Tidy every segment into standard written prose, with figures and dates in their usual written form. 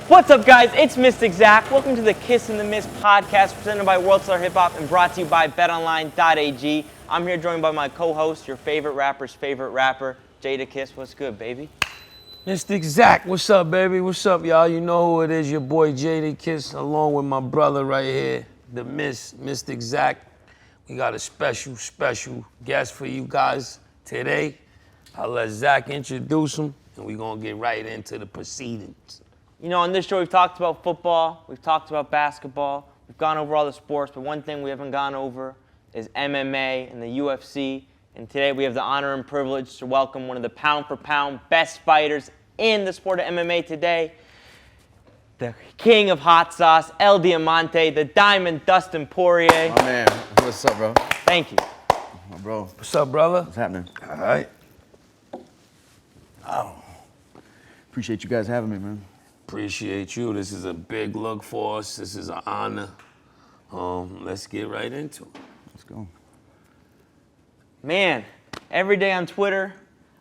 What's up, guys? It's Mystic Zach. Welcome to the Kiss and The Myst podcast presented by Worldstar Hiphop and brought to you by BetOnline.ag. I'm here joined by my co-host, your favorite rapper's favorite rapper, Jadakiss. What's good, baby? Mystic Zach, what's up, baby? What's up, y'all? You know who it is, your boy Jadakiss, along with my brother right here, the Myst, Mystic Zach. We got a special guest for you guys today. I'll let Zach introduce him, and we're gonna get right into the proceedings. You know, on this show, we've talked about football, we've talked about basketball, we've gone over all the sports, but one thing we haven't gone over is MMA and the UFC. And today we have the honor and privilege to welcome one of the pound-for-pound best fighters in the sport of MMA today, the king of hot sauce, El Diamante, the Diamond, Dustin Poirier. My man, what's up, bro? Thank you. My bro. What's up, brother? What's happening? All right. Appreciate you guys having me, man. Appreciate you. This is a big look for us. This is an honor. Let's get right into it. Let's go. Man, every day on Twitter,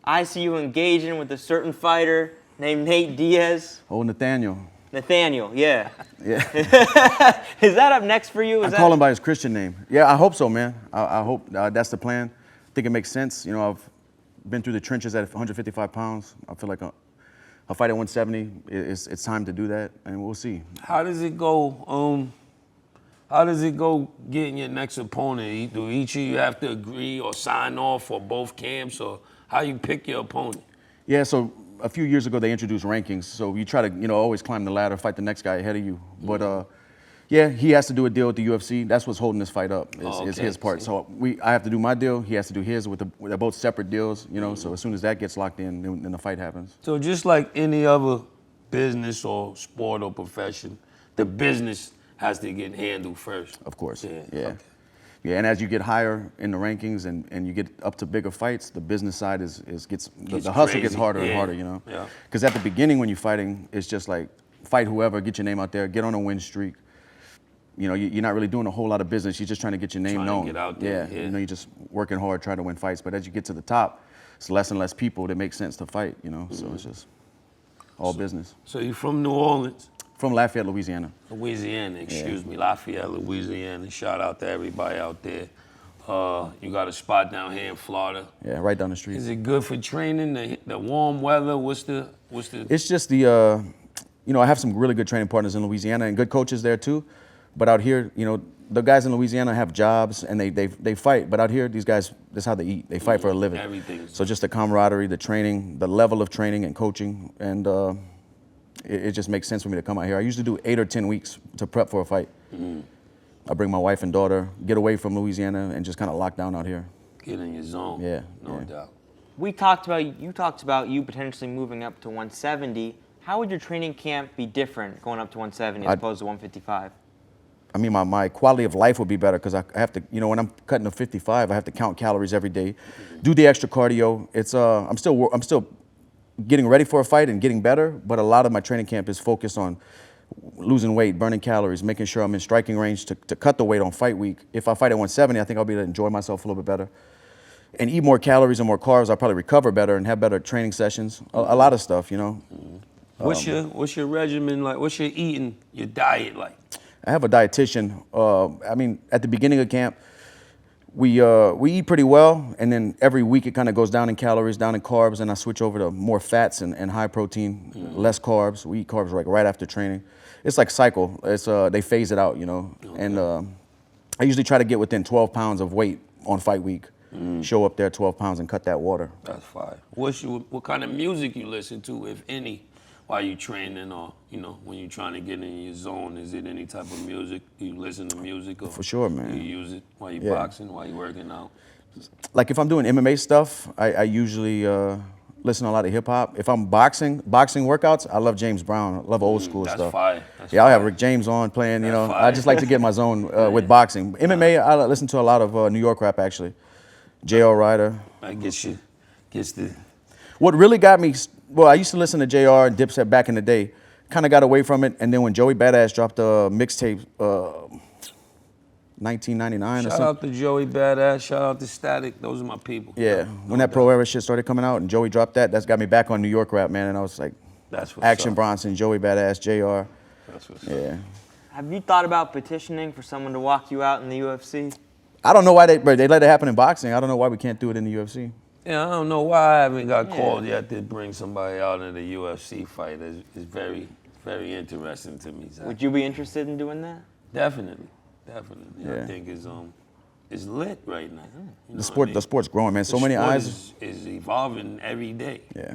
I see you engaging with a certain fighter named Nate Diaz. Oh, Nathaniel. Nathaniel, yeah. Yeah. Is that up next for you? I call him by his Christian name. Yeah, I hope so, man. I hope that's the plan. I think it makes sense. You know, I've been through the trenches at 155 pounds. I feel like a fight at 170, it's time to do that, and we'll see. How does it go? How does it go getting your next opponent? Do each of you have to agree or sign off for both camps, or how you pick your opponent? Yeah, so a few years ago they introduced rankings, so you try to always climb the ladder, fight the next guy ahead of you. But yeah, he has to do a deal with the UFC. That's what's holding this fight up. Is his part. So I have to do my deal. He has to do his. They're both separate deals. So as soon as that gets locked in, then the fight happens. So just like any other business or sport or profession, the business has to get handled first. Of course. Yeah. Okay. Yeah, and as you get higher in the rankings and you get up to bigger fights, the business side the hustle gets harder and harder. Yeah. Because at the beginning when you're fighting, it's just like fight whoever, get your name out there, get on a win streak. You're not really doing a whole lot of business. You're just trying to get your name known. To get out there. Yeah. You're just working hard, trying to win fights. But as you get to the top, it's less and less people that make sense to fight. So it's just all business. So you're from New Orleans? From Lafayette, Louisiana. Louisiana, excuse me, Lafayette, Louisiana. Shout out to everybody out there. You got a spot down here in Florida. Yeah, right down the street. Is it good for training? The warm weather? What's the? It's just I have some really good training partners in Louisiana and good coaches there too. But out here, the guys in Louisiana have jobs and they fight. But out here, these guys, that's how they eat. They fight for a living. Everything. So just the camaraderie, the training, the level of training and coaching, and it just makes sense for me to come out here. I usually do 8 or 10 weeks to prep for a fight. Mm-hmm. I bring my wife and daughter, get away from Louisiana, and just kind of lock down out here. Get in your zone. Yeah. No doubt. You talked about you potentially moving up to 170. How would your training camp be different going up to 170 as opposed to 155? I mean, my quality of life would be better because I have to, when I'm cutting to 55, I have to count calories every day, do the extra cardio. It's I'm still getting ready for a fight and getting better, but a lot of my training camp is focused on losing weight, burning calories, making sure I'm in striking range to cut the weight on fight week. If I fight at 170, I think I'll be able to enjoy myself a little bit better and eat more calories and more carbs. I'll probably recover better and have better training sessions. A lot of stuff, What's your regimen like? What's your eating, your diet like? I have a dietitian. At the beginning of camp, we eat pretty well, and then every week it kind of goes down in calories, down in carbs, and I switch over to more fats and high protein, less carbs. We eat carbs right after training. It's like cycle. It's they phase it out, Okay. And I usually try to get within 12 pounds of weight on fight week. Show up there 12 pounds and cut that water. That's fine. What kind of music you listen to, if any? While you training or, when you're trying to get in your zone, is it any type of music? Do you listen to music? Or for sure, man. Do you use it while you're boxing, while you're working out? Like if I'm doing MMA stuff, I usually listen to a lot of hip hop. If I'm boxing workouts, I love James Brown. I love old school that's stuff. Fire. I'll have Rick James on playing, I just like to get my zone with boxing. MMA, I listen to a lot of New York rap actually. J.R. Ryder. I gets the... What really got me, I used to listen to JR and Dipset back in the day. Kind of got away from it, and then when Joey Badass dropped a mixtape, 1999 or something. Shout out to Joey Badass, shout out to Static, those are my people. Yeah, when that Pro Era shit started coming out and Joey dropped that, that's got me back on New York rap, man, and I was like, That's what's Action up. Bronson, Joey Badass, JR. That's what's Yeah. up. Have you thought about petitioning for someone to walk you out in the UFC? I don't know why they let it happen in boxing. I don't know why we can't do it in the UFC. Yeah, I don't know why I haven't got called yet to bring somebody out in the UFC fight. It's very, very interesting to me, Zach. Would you be interested in doing that? Definitely. Yeah. I think it's lit right now. You know The sport's growing, man. So many eyes. Is evolving every day. Yeah.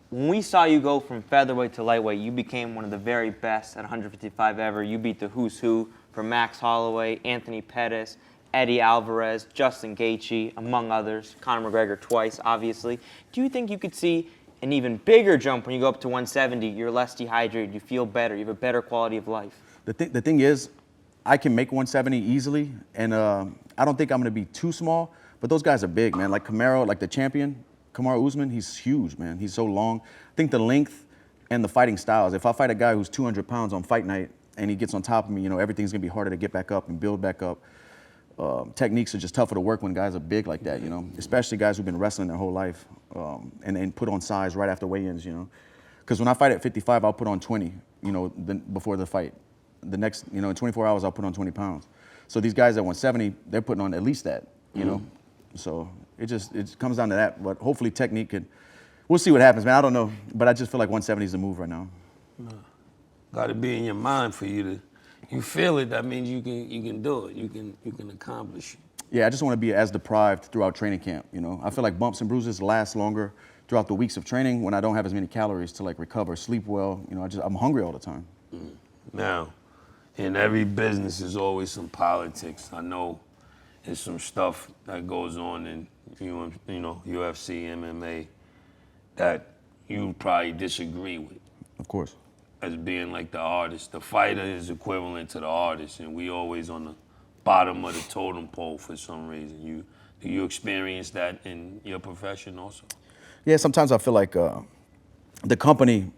When we saw you go from featherweight to lightweight, you became one of the very best at 155 ever. You beat the who's who from Max Holloway, Anthony Pettis, Eddie Alvarez, Justin Gaethje, among others. Conor McGregor twice, obviously. Do you think you could see an even bigger jump when you go up to 170? You're less dehydrated, you feel better, you have a better quality of life. The thing is, I can make 170 easily, and I don't think I'm going to be too small. But those guys are big, man. Like Kamaru, like the champion, Kamaru Usman, he's huge, man. He's so long. I think the length and the fighting styles. If I fight a guy who's 200 pounds on fight night and he gets on top of me, everything's going to be harder to get back up and build back up. Techniques are just tougher to work when guys are big like that, especially guys who've been wrestling their whole life and put on size right after weigh-ins, Because when I fight at 55, I'll put on 20, before the fight. The next, in 24 hours, I'll put on 20 pounds. So these guys at 170, they're putting on at least that, So it comes down to that. But hopefully technique we'll see what happens, man. I don't know. But I just feel like 170 is the move right now. Got to be in your mind for you to. You feel it. That means you can do it. You can accomplish it. Yeah, I just want to be as deprived throughout training camp. I feel like bumps and bruises last longer throughout the weeks of training when I don't have as many calories to recover, sleep well. I'm hungry all the time. Now, in every business, there's always some politics. I know there's some stuff that goes on in UFC, MMA that you probably disagree with. Of course. As being like the artist. The fighter is equivalent to the artist, and we always on the bottom of the totem pole for some reason. Do you experience that in your profession also? Yeah, sometimes I feel like the company,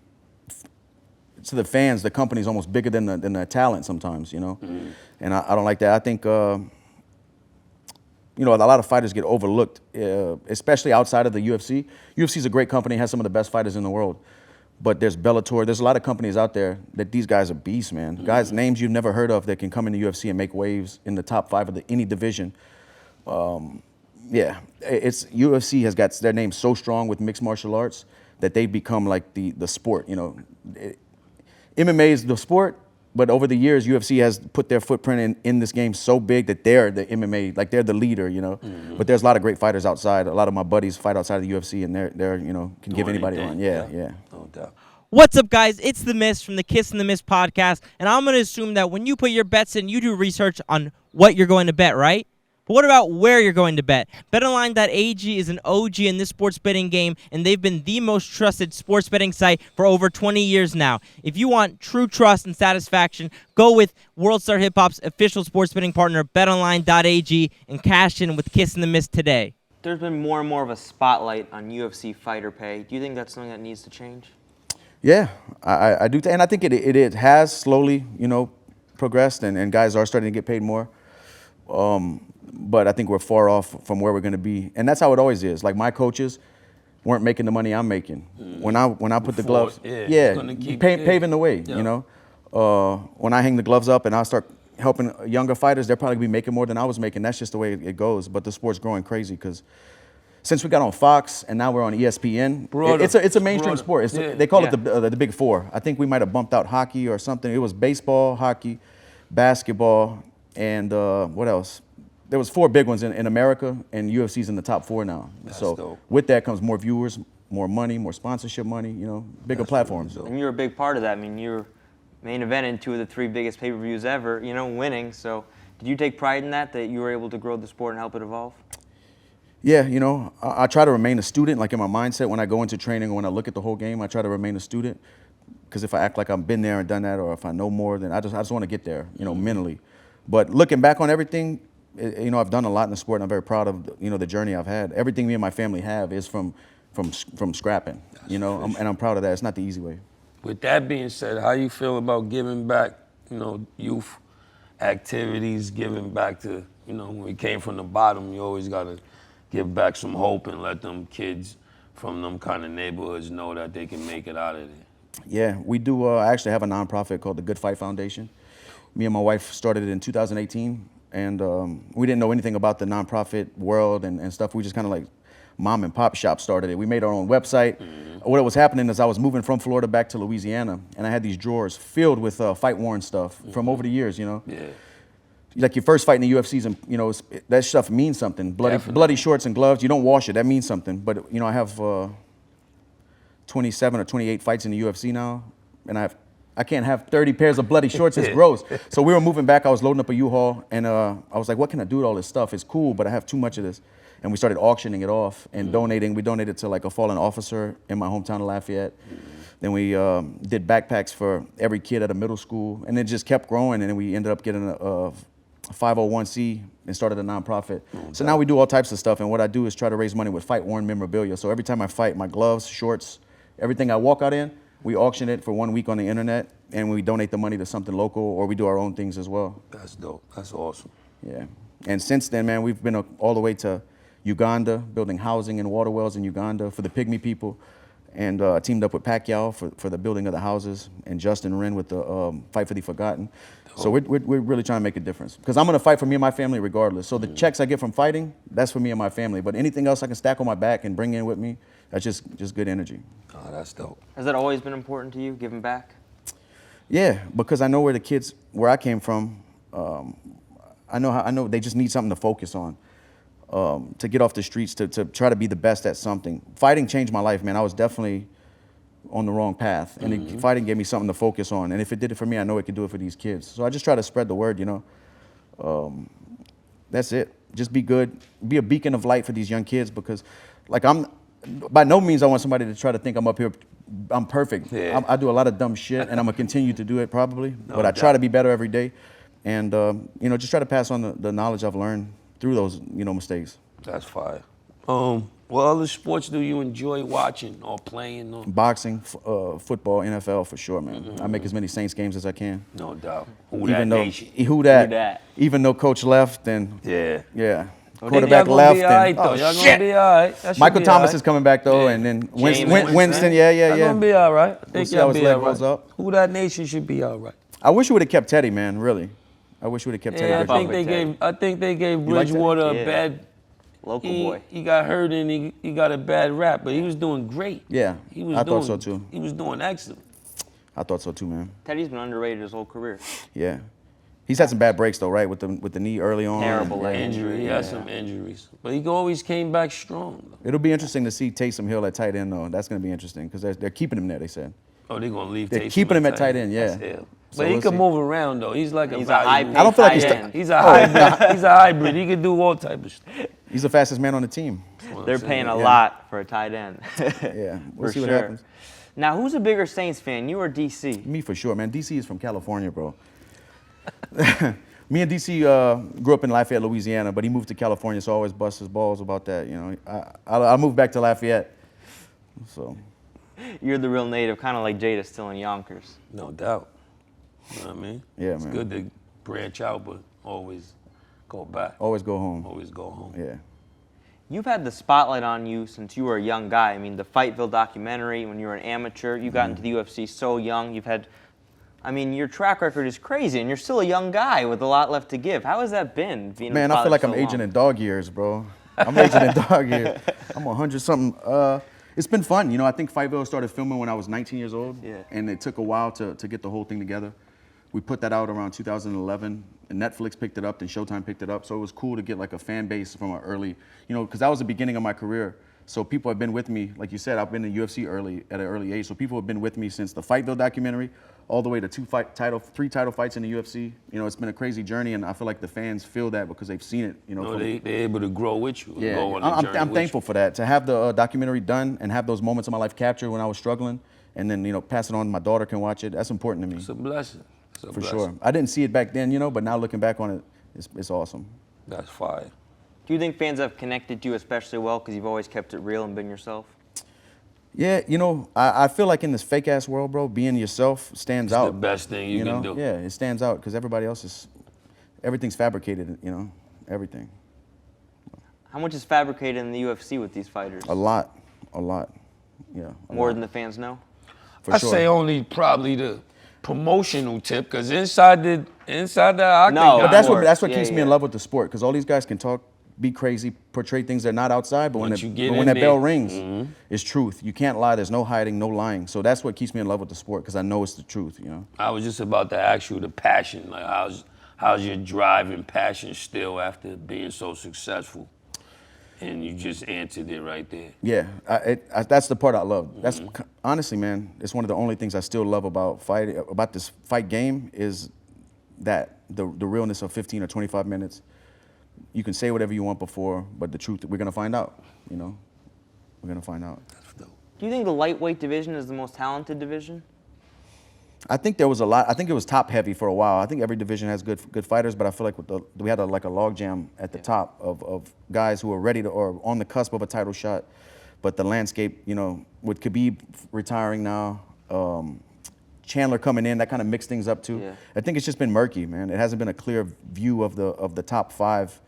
to the fans, the company's almost bigger than the talent sometimes, Mm-hmm. And I don't like that. I think, a lot of fighters get overlooked, especially outside of the UFC. UFC's a great company, has some of the best fighters in the world. But there's Bellator, there's a lot of companies out there that these guys are beasts, man. Mm-hmm. Guys, names you've never heard of that can come in the UFC and make waves in the top 5 of any division. UFC has got their name so strong with mixed martial arts that they've become like the sport, MMA is the sport, but over the years, UFC has put their footprint in this game so big that they're the MMA, like they're the leader, Mm-hmm. But there's a lot of great fighters outside. A lot of my buddies fight outside of the UFC, and they're can give anybody one. Yeah. No doubt. What's up, guys? It's The Myst from the Kiss and The Myst podcast, and I'm going to assume that when you put your bets in, you do research on what you're going to bet, right? But what about where you're going to bet? BetOnline.ag is an OG in this sports betting game, and they've been the most trusted sports betting site for over 20 years now. If you want true trust and satisfaction, go with Worldstar Hiphop's official sports betting partner, BetOnline.ag, and cash in with Kiss and The Myst today. There's been more and more of a spotlight on UFC fighter pay. Do you think that's something that needs to change? Yeah, I do, and I think it has slowly, progressed, and guys are starting to get paid more. But I think we're far off from where we're going to be, and that's how it always is. Like my coaches weren't making the money I'm making when I put the gloves. Paving the way. When I hang the gloves up and I start helping younger fighters, they're probably gonna be making more than I was making. That's just the way it goes. But the sport's growing crazy because since we got on Fox and now we're on ESPN, it's a mainstream sport. They call it the Big Four. I think we might have bumped out hockey or something. It was baseball, hockey, basketball, and what else? There was 4 big ones in America, and UFC's in the top 4 now. That's so dope. With that comes more viewers, more money, more sponsorship money, bigger platforms. And you're a big part of that. I mean, you're main event in 2 of the 3 biggest pay-per-views ever, winning. So did you take pride in that you were able to grow the sport and help it evolve? Yeah, I try to remain a student, like in my mindset when I go into training or when I look at the whole game, I try to remain a student. Because if I act like I've been there and done that, or if I know more, then I just want to get there, mentally. But looking back on everything, I've done a lot in the sport, and I'm very proud of the journey I've had. Everything me and my family have is from scrapping, and I'm proud of that. It's not the easy way. With that being said, how you feel about giving back, youth activities, giving back to, when we came from the bottom, you always got to give back some hope and let them kids from them kind of neighborhoods know that they can make it out of there? Yeah, we do. I actually have a nonprofit called the Good Fight Foundation. Me and my wife started it in 2018, and we didn't know anything about the nonprofit world and stuff. We just kind of like mom and pop shop started it. We made our own website. What was happening is I was moving from Florida back to Louisiana, and I had these drawers filled with fight-worn stuff from over the years, you know. Yeah. Like your first fight in the UFC's, and you know, that stuff means something. Bloody shorts and gloves, you don't wash it, that means something. But you know, I have 27 or 28 fights in the UFC now, and I can't have 30 pairs of bloody shorts, it's gross. So we were moving back, I was loading up a U-Haul, and I was like, what can I do with all this stuff? It's cool, but I have too much of this. And we started auctioning it off and donating. We donated to like a fallen officer in my hometown of Lafayette. Then we did backpacks for every kid at a middle school, and it just kept growing, and then we ended up getting a 501c and started a nonprofit. So now we do all types of stuff, and what I do is try to raise money with fight-worn memorabilia. So every time I fight, my gloves, shorts, everything I walk out in, we auction it for 1 week on the internet, and we donate the money to something local, or we do our own things as well. That's dope. That's awesome. Yeah. And since then, man, we've been all the way to Uganda, building housing and water wells in Uganda for the Pygmy people, and teamed up with Pacquiao for the building of the houses, and Justin Wren with the Fight for the Forgotten. So we're really trying to make a difference. Because I'm going to fight for me and my family regardless. So the checks I get from fighting, that's for me and my family. But anything else I can stack on my back and bring in with me, that's just good energy. Oh, that's dope. Has that always been important to you, giving back? Yeah, because I know where I came from, I know they just need something to focus on. To get off the streets, to try to be the best at something. Fighting changed my life, man. I was definitely on the wrong path, and fighting gave me something to focus on. And if it did it for me, I know it could do it for these kids. So I just try to spread the word, you know. That's it. Just be good. Be a beacon of light for these young kids, because, like, by no means I want somebody to try to think I'm up here, I'm perfect. Yeah. I do a lot of dumb shit, and I'm gonna continue to do it probably. No but I doubt. try to be better every day, and you know, just try to pass on the knowledge I've learned through those, you know, mistakes. That's fire. What other sports do you enjoy watching or playing? Or? Boxing, football, NFL for sure, man. I make as many Saints games as I can. No doubt. Even Who dat? Even though coach left and Yeah. quarterback y'all left. Gonna be all right, and though. Y'all gonna be all right. That should Michael be Thomas all right. is coming back though, Yeah. and then James Winston. Yeah. Y'all gonna be all right. I think see how y'all his be leg all right. rolls up. Who that nation should be all right. I wish we would have kept Teddy, man. Really, I wish we would have kept Yeah, Teddy. fuck with Teddy. I think they gave like Teddy? Bridgewater Yeah. a bad. Local boy. He got hurt and he got a bad rap, but he was doing great. Yeah, He was I doing, thought so too. He was doing excellent. I thought so too, man. Teddy's been underrated his whole career. Yeah, he's had some bad breaks though, right? With the knee early on. Terrible Yeah. leg Injury. He had some injuries, but he always came back strong. It'll be interesting to see Taysom Hill at tight end though. That's gonna be interesting because they're keeping him there. They said. Oh, they're gonna leave. They're Taysom keeping him at tight end, yeah. That's hell. So But he we'll can see. move around though. He's like He's a a high value. I don't feel like tight he's the- end. He's a hybrid. He's a hybrid. He can do all type of stuff. He's the fastest man on the team. They're paying a Yeah. lot for a tight end. Yeah, we'll For see what sure. happens. Now, who's a bigger Saints fan, you or DC? Me for sure, man. DC is from California, bro. Me and DC grew up in Lafayette, Louisiana, but he moved to California, so I always bust his balls about that. You know, I moved back to Lafayette, so You're the real native, kind of like Jada still in Yonkers. No doubt. You know what I mean? Yeah, it's man. good to branch out, but always go back. always go home. Always go home. Yeah. You've had the spotlight on you since you were a young guy. I mean, the Fightville documentary, when you were an amateur, you got into the UFC so young. You've had, I mean, your track record is crazy, and you're still a young guy with a lot left to give. How has that been? Being a Man, I feel father like so I'm aging long? in dog years, bro. I'm aging in dog years. I'm 100-something. It's been fun. You know, I think Fightville started filming when I was 19 years old. Yeah. And it took a while to get the whole thing together. We put that out around 2011, and Netflix picked it up, then Showtime picked it up. So it was cool to get like a fan base from an early, you know, because that was the beginning of my career. So people have been with me, like you said, I've been in UFC at an early age. So people have been with me since the Fightville documentary, all the way to three title fights in the UFC. You know, it's been a crazy journey, and I feel like the fans feel that because they've seen it. You know, No, they're able to grow with you. yeah, Go on the journey I'm with thankful for that, to have the documentary done and have those moments of my life captured when I was struggling, and then, you know, pass it on. My daughter can watch it. That's important to me. It's a blessing. It's a For blessing. sure. I didn't see it back then, you know, but now looking back on it, it's awesome. That's fire. Do you think fans have connected to you especially well because you've always kept it real and been yourself? Yeah, you know, I feel like in this fake ass world, bro, being yourself stands It's out. the best thing you can know? do. Yeah, it stands out because everybody else everything's fabricated, you know, everything. How much is fabricated in the UFC with these fighters? A lot. A lot. Yeah. More than the fans know? For I sure. say only probably the promotional tip, because inside the octagon. No, But that's what Yeah, keeps me in love with the sport, because all these guys can talk, be crazy, portray things they're not outside, but when that bell rings, it's truth. You can't lie. There's no hiding, no lying. So that's what keeps me in love with the sport, because I know it's the truth. You know. I was just about to ask you the passion. Like, how's your drive and passion still after being so successful? And you just answered it right there. Yeah, that's the part I love. That's honestly, man, it's one of the only things I still love about this fight game is that the realness of 15 or 25 minutes. You can say whatever you want before, but the truth, we're gonna find out. You know, we're gonna find out. Do you think the lightweight division is the most talented division? I think there was a lot. I think it was top heavy for a while. I think every division has good fighters, but I feel like we had like a log jam at the top of guys who are ready to or on the cusp of a title shot. But the landscape, you know, with Khabib retiring now, Chandler coming in, that kind of mixed things up too. Yeah. I think it's just been murky, man. It hasn't been a clear view of the top five,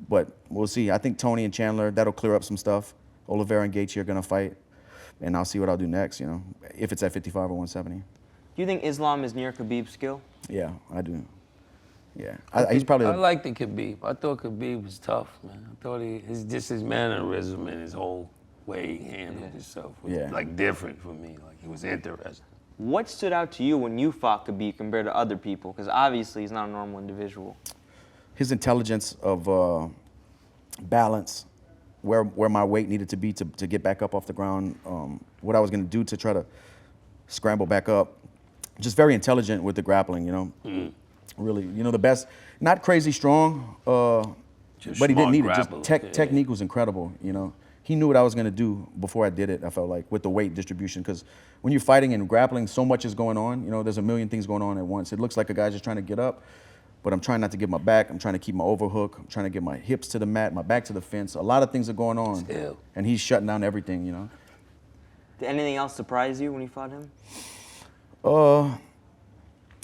but we'll see. I think Tony and Chandler, that'll clear up some stuff. Oliveira and Gaethje are gonna fight, and I'll see what I'll do next. You know, if it's at 55 or 170. Do you think Islam is near Khabib's skill? Yeah, I do. Yeah, he's probably. I liked the Khabib. I thought Khabib was tough, man. I thought his mannerism and his whole way he handled himself was like different for me. Like, it was interesting. What stood out to you when you fought Khabib compared to other people? Because obviously he's not a normal individual. His intelligence of balance, where my weight needed to be to get back up off the ground, what I was going to do to try to scramble back up. Just very intelligent with the grappling, you know. Really, you know, the best. Not crazy strong, but he didn't need it. Just technique was incredible, you know. He knew what I was going to do before I did it, I felt like, with the weight distribution. Because when you're fighting and grappling, so much is going on. You know, there's a million things going on at once. It looks like a guy's just trying to get up, but I'm trying not to get my back. I'm trying to keep my overhook. I'm trying to get my hips to the mat, my back to the fence. A lot of things are going on. Still. And he's shutting down everything, you know. Did anything else surprise you when you fought him?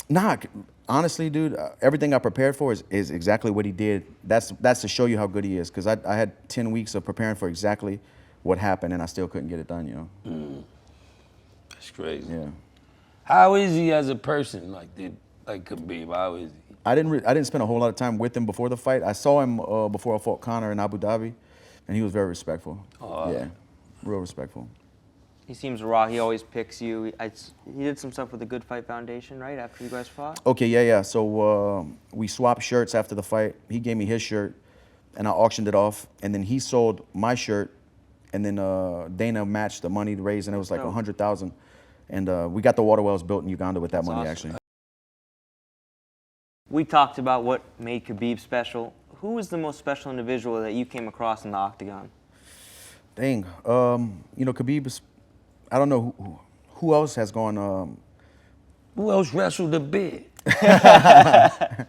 Nah, honestly, dude, everything I prepared for is exactly what he did. That's to show you how good he is, because I had 10 weeks of preparing for exactly what happened, and I still couldn't get it done, you know. That's crazy. Yeah. How is he as a person? Like Khabib, how is he? I didn't spend a whole lot of time with him before the fight. I saw him before I fought Conor in Abu Dhabi, and he was very respectful. Yeah, real respectful. He seems raw. He always picks you. He did some stuff with the Good Fight Foundation, right, after you guys fought? Okay, yeah. So we swapped shirts after the fight. He gave me his shirt, and I auctioned it off. And then he sold my shirt, and then Dana matched the money raised, and it was like $100,000. And we got the water wells built in Uganda with that money, awesome. actually. We talked about what made Khabib special. Who was the most special individual that you came across in the octagon? Dang, you know, Khabib is. I don't know who else has gone. Who else wrestled a bit? The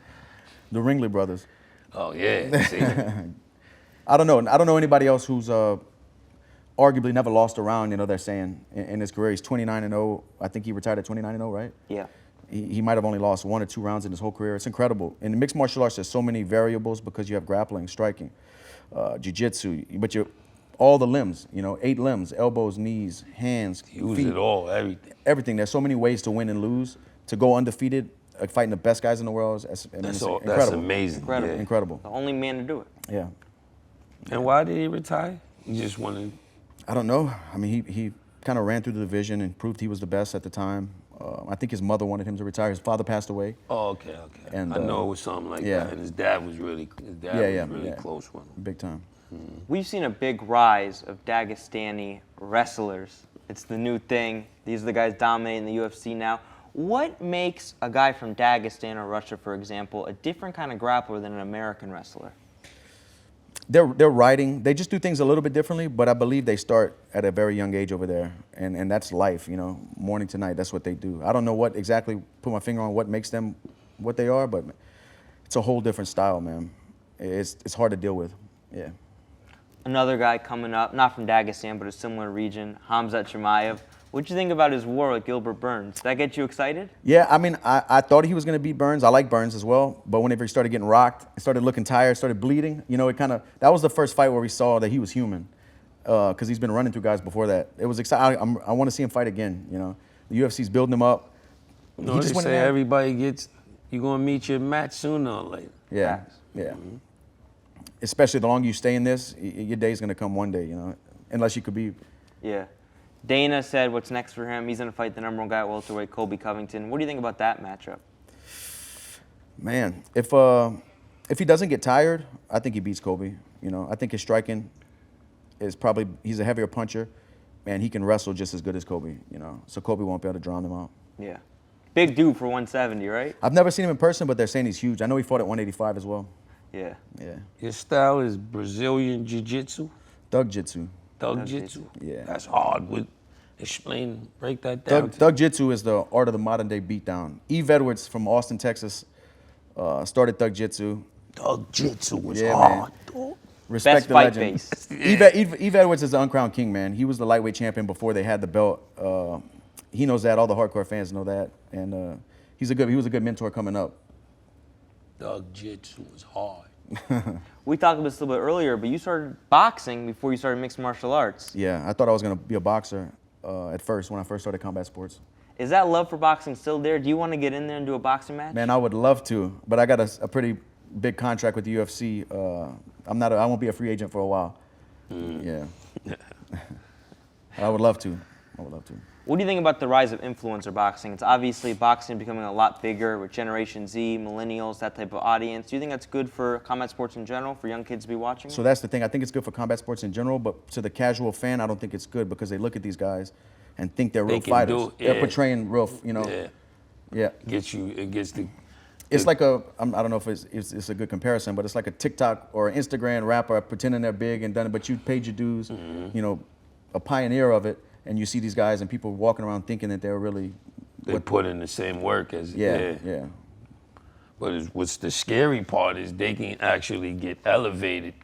Ringler brothers. Oh yeah. See? I don't know. I don't know anybody else who's arguably never lost a round. You know, they're saying in his career he's 29-0. I think he retired at 29-0, right? Yeah. He might have only lost 1 or 2 rounds in his whole career. It's incredible. In mixed martial arts, there's so many variables because you have grappling, striking, jiu-jitsu, but you're all the limbs, you know, 8 limbs, elbows, knees, hands, Use feet. it all, everything. Everything. There's so many ways to win and lose. To go undefeated, like fighting the best guys in the world, it's incredible. That's amazing. Incredible. Yeah. Incredible. The only man to do it. Yeah. And why did he retire? He just wanted. I don't know. I mean, he kind of ran through the division and proved he was the best at the time. I think his mother wanted him to retire. His father passed away. Oh, okay. And, I know it was something like that. And his dad was really, close with him. Big time. We've seen a big rise of Dagestani wrestlers. It's the new thing. These are the guys dominating the UFC now. What makes a guy from Dagestan or Russia, for example, a different kind of grappler than an American wrestler? They're writing. They just do things a little bit differently, but I believe they start at a very young age over there, and that's life, you know, morning to night. That's what they do. I don't know what exactly, put my finger on what makes them what they are, but it's a whole different style, man. It's hard to deal with. Yeah. Another guy coming up, not from Dagestan, but a similar region, Khamzat Chimaev. What'd you think about his war with Gilbert Burns? Did that get you excited? Yeah, I mean, I thought he was going to beat Burns. I like Burns as well, but whenever he started getting rocked, he started looking tired, started bleeding, you know, that was the first fight where we saw that he was human. because he's been running through guys before that. It was exciting. I want to see him fight again. You know, the UFC's building him up. You know, they say everybody gets. You're gonna meet your match sooner or later. Yeah, yeah. Mm-hmm. Especially the longer you stay in this, your day's gonna come one day. You know, unless you could be. Yeah. Dana said what's next for him. He's gonna fight the number 1 guy at welterweight, Colby Covington. What do you think about that matchup? Man, if he doesn't get tired, I think he beats Colby. You know, I think his striking is probably, he's a heavier puncher, and he can wrestle just as good as Colby. You know, so Colby won't be able to drown him out. Yeah. Big dude for 170, right? I've never seen him in person, but they're saying he's huge. I know he fought at 185 as well. Yeah. Yeah. Your style is Brazilian Jiu-Jitsu? Thug Jitsu. Thug Jitsu? Yeah. That's hard. Break that down. Thug Jitsu is the art of the modern day beatdown. Eve Edwards from Austin, Texas, started Thug Jitsu. Thug Jitsu was hard. Man. Respect Best the fight legend. face. Eve Edwards is the uncrowned king, man. He was the lightweight champion before they had the belt. He knows that. All the hardcore fans know that, and he was a good mentor coming up. Thug Jitsu was hard. We talked about this a little bit earlier, but you started boxing before you started mixed martial arts. Yeah, I thought I was gonna be a boxer at first when I first started combat sports. Is that love for boxing still there? Do you want to get in there and do a boxing match? Man, I would love to, but I got a pretty big contract with the UFC. I won't be a free agent for a while. Yeah. I would love to. What do you think about the rise of influencer boxing? It's obviously boxing becoming a lot bigger with Generation Z, millennials, that type of audience. Do you think that's good for combat sports in general, for young kids to be watching? So that's the thing. I think it's good for combat sports in general, but to the casual fan, I don't think it's good because they look at these guys and think they're real fighters. They're portraying real, you know. Yeah. It gets the. It's like I don't know if it's a good comparison, but it's like a TikTok or an Instagram rapper pretending they're big and done it, but you paid your dues, you know, a pioneer of it. And you see these guys and people walking around thinking that they're really... They put in the same work as... Yeah. But what's the scary part is they can actually get elevated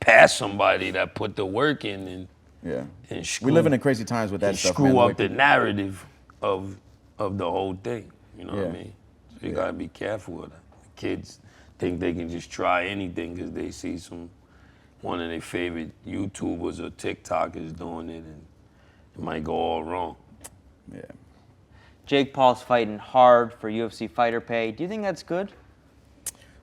past somebody that put the work in and screw... We're living in crazy times with that stuff, screw up the narrative of the whole thing. You know what I mean? So you gotta be careful with that. Kids think they can just try anything because they see one of their favorite YouTubers or TikTokers doing it, and it might go all wrong. Yeah. Jake Paul's fighting hard for UFC fighter pay. Do you think that's good?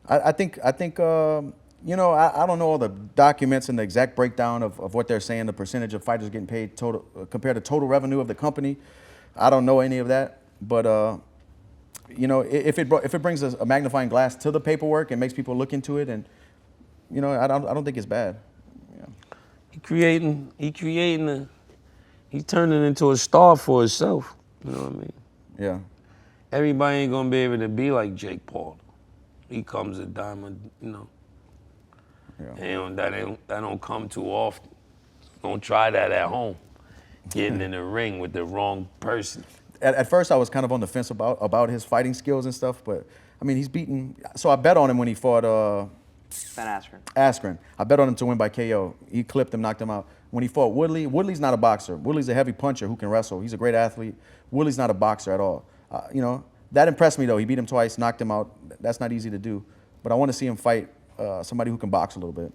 I think you know, I don't know all the documents and the exact breakdown of what they're saying, the percentage of fighters getting paid total compared to total revenue of the company. I don't know any of that, but you know, if it brings a magnifying glass to the paperwork and makes people look into it, and you know, I don't think it's bad. Yeah. He's turning into a star for himself. You know what I mean? Yeah. Everybody ain't gonna be able to be like Jake Paul. He comes a diamond, you know. Yeah. And that don't come too often. Don't try that at home. Getting in the ring with the wrong person. At first, I was kind of on the fence about his fighting skills and stuff, but I mean, he's beaten. So I bet on him when he fought Ben Askren. I bet on him to win by KO. He clipped him, knocked him out. When he fought Woodley's not a boxer. Woodley's a heavy puncher who can wrestle. He's a great athlete. Woodley's not a boxer at all. You know, that impressed me though. He beat him twice, knocked him out. That's not easy to do. But I want to see him fight somebody who can box a little bit.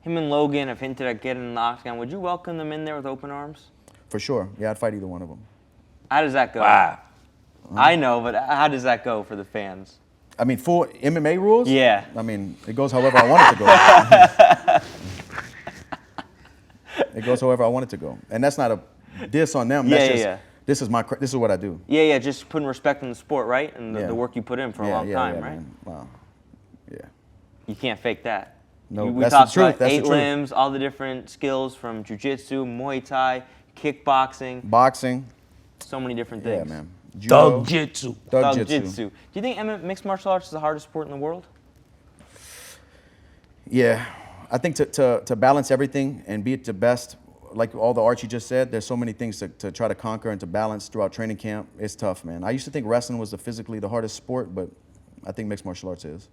Him and Logan have hinted at getting in the octagon. Would you welcome them in there with open arms? For sure. Yeah, I'd fight either one of them. How does that go? Wow. I know, but how does that go for the fans? I mean, full MMA rules? Yeah. I mean, it goes however I want it to go. It goes however I want it to go. And that's not a diss on them. That's This is what I do. Yeah, just putting respect in the sport, right? And the work you put in for a long time, right? Man. Wow. Yeah. You can't fake that. No, we that's talked the truth. about That's 8 the truth. limbs, all the different skills from jiu-jitsu, Muay Thai, kickboxing. Boxing. So many different things. Yeah, man. Judo. Thug Jitsu. Thug Jitsu. Jitsu. Do you think mixed martial arts is the hardest sport in the world? Yeah. I think to balance everything and be at the best, like all the arts you just said, there's so many things to try to conquer and to balance throughout training camp. It's tough, man. I used to think wrestling was physically the hardest sport, but I think mixed martial arts is.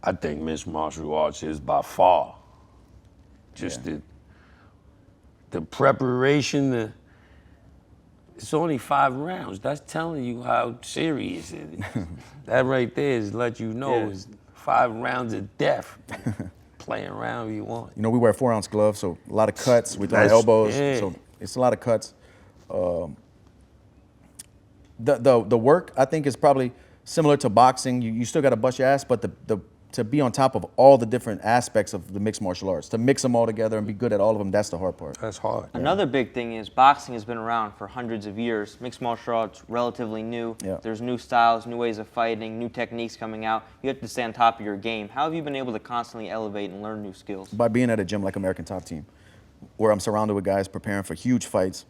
I think mixed martial arts is by far. Just the preparation, it's only 5 rounds. That's telling you how serious it is. That right there is let you know it's 5 rounds of death. playing around if you want. You know, we wear 4-ounce gloves, so a lot of cuts. We throw That's- elbows, yeah. so it's a lot of cuts. The work, I think, is probably similar to boxing. You still got to bust your ass, but to be on top of all the different aspects of the mixed martial arts, to mix them all together and be good at all of them, that's the hard part. That's hard. Another big thing is boxing has been around for hundreds of years. Mixed martial arts, relatively new. Yeah. There's new styles, new ways of fighting, new techniques coming out. You have to stay on top of your game. How have you been able to constantly elevate and learn new skills? By being at a gym like American Top Team, where I'm surrounded with guys preparing for huge fights,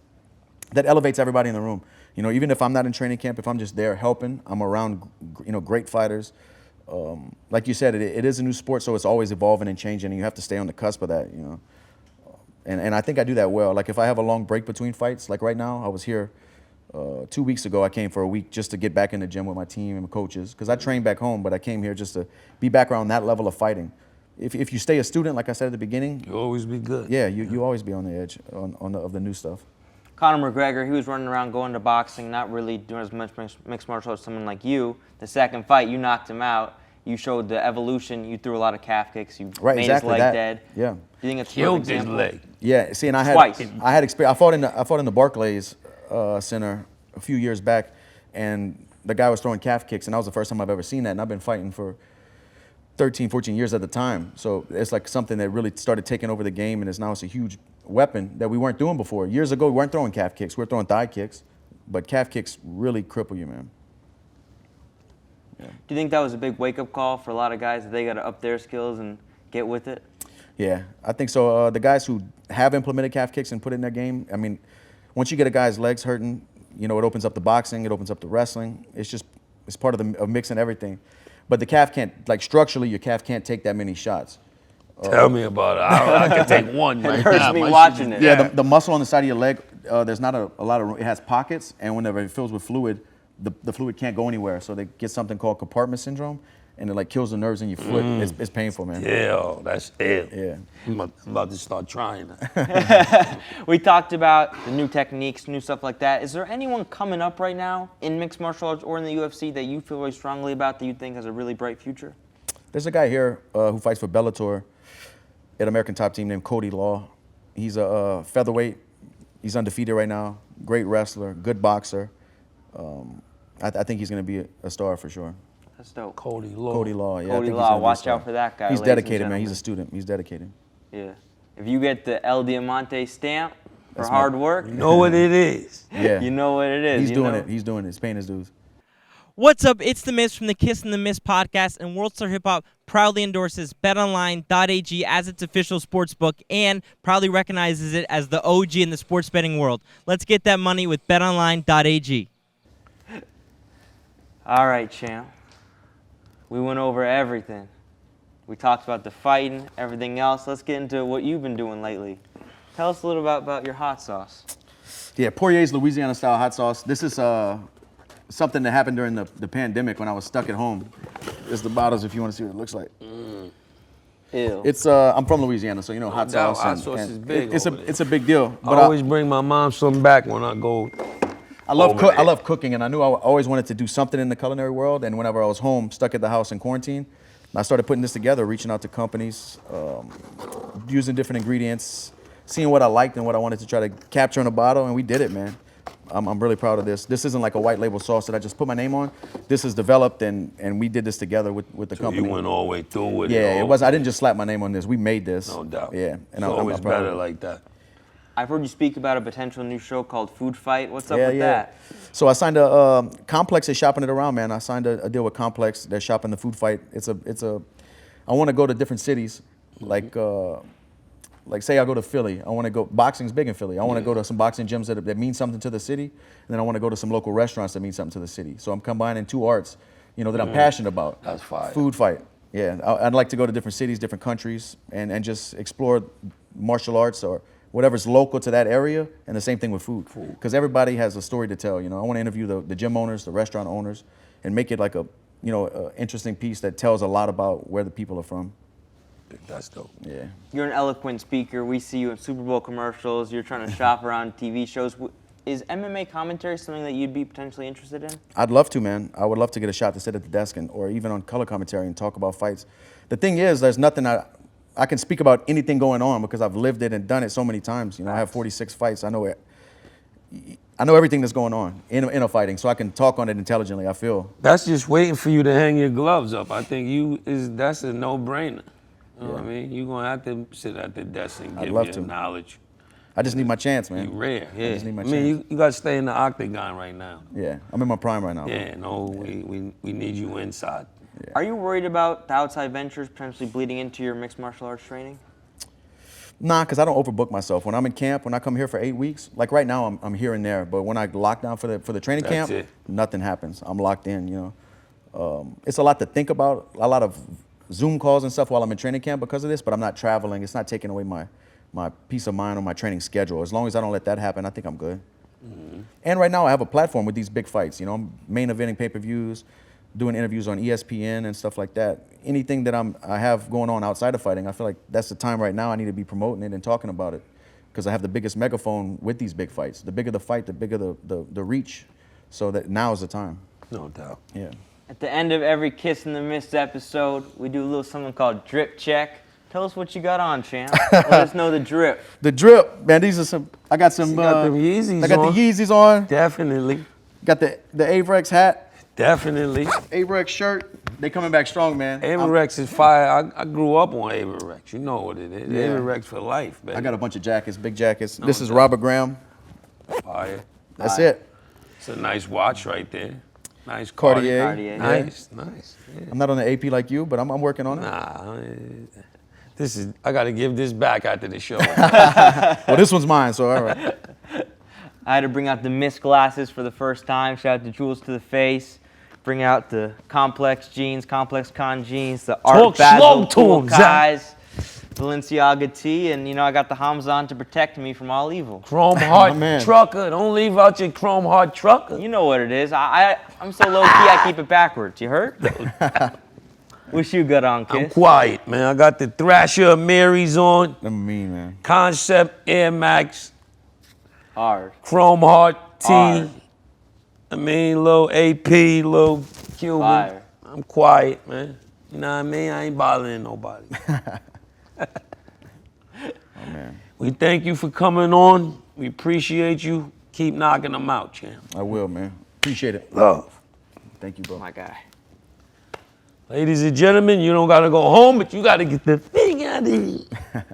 that elevates everybody in the room. You know, even if I'm not in training camp, if I'm just there helping, I'm around, you know, great fighters. Like you said, it is a new sport, so it's always evolving and changing, and you have to stay on the cusp of that, you know. And I think I do that well. Like if I have a long break between fights, like right now, I was here 2 weeks ago. I came for a week just to get back in the gym with my team and my coaches, because I train back home, but I came here just to be back around that level of fighting. If you stay a student, like I said at the beginning, You always be good. yeah, you always be on the edge of the new stuff. Conor McGregor, he was running around going to boxing, not really doing as much mixed martial arts as someone like you. The second fight, you knocked him out. You showed the evolution. You threw a lot of calf kicks. You Right, made exactly his leg that. dead. Yeah. Do you think it's a Killed perfect his example? leg. Yeah, see, and I had Twice. experience. I fought in the Barclays Center a few years back, and the guy was throwing calf kicks, and that was the first time I've ever seen that. And I've been fighting for 13, 14 years at the time, so it's like something that really started taking over the game, and it's a huge weapon that we weren't doing before. Years ago, we weren't throwing calf kicks; we were throwing thigh kicks, but calf kicks really cripple you, man. Do you think that was a big wake-up call for a lot of guys that they got to up their skills and get with it? Yeah, I think so. The guys who have implemented calf kicks and put it in their game, I mean, once you get a guy's legs hurting, you know, it opens up the boxing, it opens up the wrestling. It's part of mixing everything. But the calf can't, like structurally, your calf can't take that many shots. Tell me about it. I can take one right It hurts now. me My shit watching is- it. Yeah, the muscle on the side of your leg, there's not a lot of room. It has pockets, and whenever it fills with fluid, the fluid can't go anywhere. So they get something called compartment syndrome, and it like kills the nerves in your foot. It's painful, man. Yeah, that's it. Yeah. I'm about to start trying that. We talked about the new techniques, new stuff like that. Is there anyone coming up right now in mixed martial arts or in the UFC that you feel very strongly about that you think has a really bright future? There's a guy here who fights for Bellator at American Top Team named Cody Law. He's a featherweight. He's undefeated right now. Great wrestler, good boxer. I think he's going to be a star for sure. That's dope. Cody Law. Cody Law, yeah. I Cody think he's Law, gonna be a watch star. out for that guy. He's ladies and dedicated, man. He's a gentlemen. student. He's dedicated. Yeah. If you get the El Diamante stamp for That's hard work, You know what it is. Yeah. you know what it is. He's you doing know? it. He's doing it. He's paying his dues. What's up? It's The Myst from the Kiss and The Myst podcast, and Worldstar HipHop proudly endorses BetOnline.ag as its official sports book and proudly recognizes it as the OG in the sports betting world. Let's get that money with BetOnline.ag. All right, champ. We went over everything. We talked about the fighting, everything else. Let's get into what you've been doing lately. Tell us a little about your hot sauce. Yeah, Poirier's Louisiana-style hot sauce. This is something that happened during the pandemic when I was stuck at home. There's the bottles if you want to see what it looks like. Ew. It's I'm from Louisiana, so you know hot doubt sauce. hot sauce is big It's over there. a big deal. I But always bring my mom some back when I go. I love over there. I love cooking, and I knew I always wanted to do something in the culinary world. And whenever I was home, stuck at the house in quarantine, I started putting this together, reaching out to companies, using different ingredients, seeing what I liked and what I wanted to try to capture in a bottle, and we did it, man. I'm really proud of this. This isn't like a white label sauce that I just put my name on. This is developed, and we did this together with the You company. went all the way through with it. Yeah, it all- was. I didn't just slap my name on this. We made this. No doubt. Yeah, and It's I'm always proud of better it. like that. I've heard you speak about a potential new show called Food Fight. What's up with that? So I signed a Complex is shopping it around, man. I signed a deal with Complex. They're shopping the Food Fight. It's a. I want to go to different cities, like say I go to Philly. I want to go. Boxing's big in Philly. I want to go to some boxing gyms that mean something to the city, and then I want to go to some local restaurants that mean something to the city. So I'm combining two arts, that I'm passionate about. That's fire. Food Fight. Yeah, I'd like to go to different cities, different countries, and just explore martial arts or whatever's local to that area, and the same thing with food. Because everybody has a story to tell. I want to interview the gym owners, the restaurant owners, and make it like a interesting piece that tells a lot about where the people are from. That's dope. Yeah. You're an eloquent speaker. We see you in Super Bowl commercials. You're trying to shop around TV shows. Is MMA commentary something that you'd be potentially interested in? I'd love to, man. I would love to get a shot to sit at the desk or even on color commentary and talk about fights. The thing is, there's nothing I can speak about anything going on because I've lived it and done it so many times. You know, I have 46 fights. I know it. I know everything that's going on in a fighting, so I can talk on it intelligently, I feel. That's just waiting for you to hang your gloves up. I think that's a no-brainer. You know what I mean? You're going to have to sit at the desk and give your knowledge. I just need my chance, man. You're rare, yeah. I just need my chance. You got to stay in the octagon right now. Yeah, I'm in my prime right now. Yeah, no, we need you inside. Yeah. Are you worried about the outside ventures potentially bleeding into your mixed martial arts training? Nah, because I don't overbook myself. When I'm in camp, when I come here for 8 weeks, like right now I'm here and there, but when I lock down for the training camp, nothing happens. I'm locked in, you know. It's a lot to think about, a lot of Zoom calls and stuff while I'm in training camp because of this, but I'm not traveling. It's not taking away my peace of mind or my training schedule. As long as I don't let that happen, I think I'm good. Mm-hmm. And right now I have a platform with these big fights. You know, I'm main eventing pay-per-views, doing interviews on ESPN and stuff like that. Anything that I have going on outside of fighting, I feel like that's the time right now I need to be promoting it and talking about it because I have the biggest megaphone with these big fights. The bigger the fight, the bigger the reach. So that now is the time. No doubt. Yeah. At the end of every Kiss and the Myst episode, we do a little something called drip check. Tell us what you got on, champ. Let us know the drip. The drip, man. These are some. I got some. You got the Yeezys I got on. the Yeezys on. Definitely. Got the Averex hat. Definitely. Averex shirt. They coming back strong, man. Averex is fire. I grew up on Averex. You know what it is. Yeah. Averex for life, baby. I got a bunch of jackets, big jackets. This is Robert Graham. Fire. That's it. It's a nice watch right there. Nice Cartier. Nice, nice. Yeah. I'm not on the AP like you, but I'm working on it. Nah, I got to give this back after the show. Well, this one's mine, so all right. I had to bring out the Myst glasses for the first time. Shout out to Jules to the Face. Bring out the Complex jeans, Complex Con jeans, the Art Basel guys, Balenciaga tee, and you know I got the Hamza on to protect me from all evil. Chrome Heart Trucker. Don't leave out your Chrome Heart Trucker. You know what it is. I'm so low key I keep it backwards. You heard? Wish you got on, Kiss. I'm quiet, man. I got the Thrasher Marys on. Them mean, man. Concept Air Max. Hard. Chrome Heart tee. Hard. I mean, little AP, little Cuban. Fire. I'm quiet, man. You know what I mean? I ain't bothering nobody. Oh, man. We thank you for coming on. We appreciate you. Keep knocking them out, champ. I will, man. Appreciate it. Love. Thank you, bro. My guy. Ladies and gentlemen, you don't got to go home, but you got to get the thing out of here.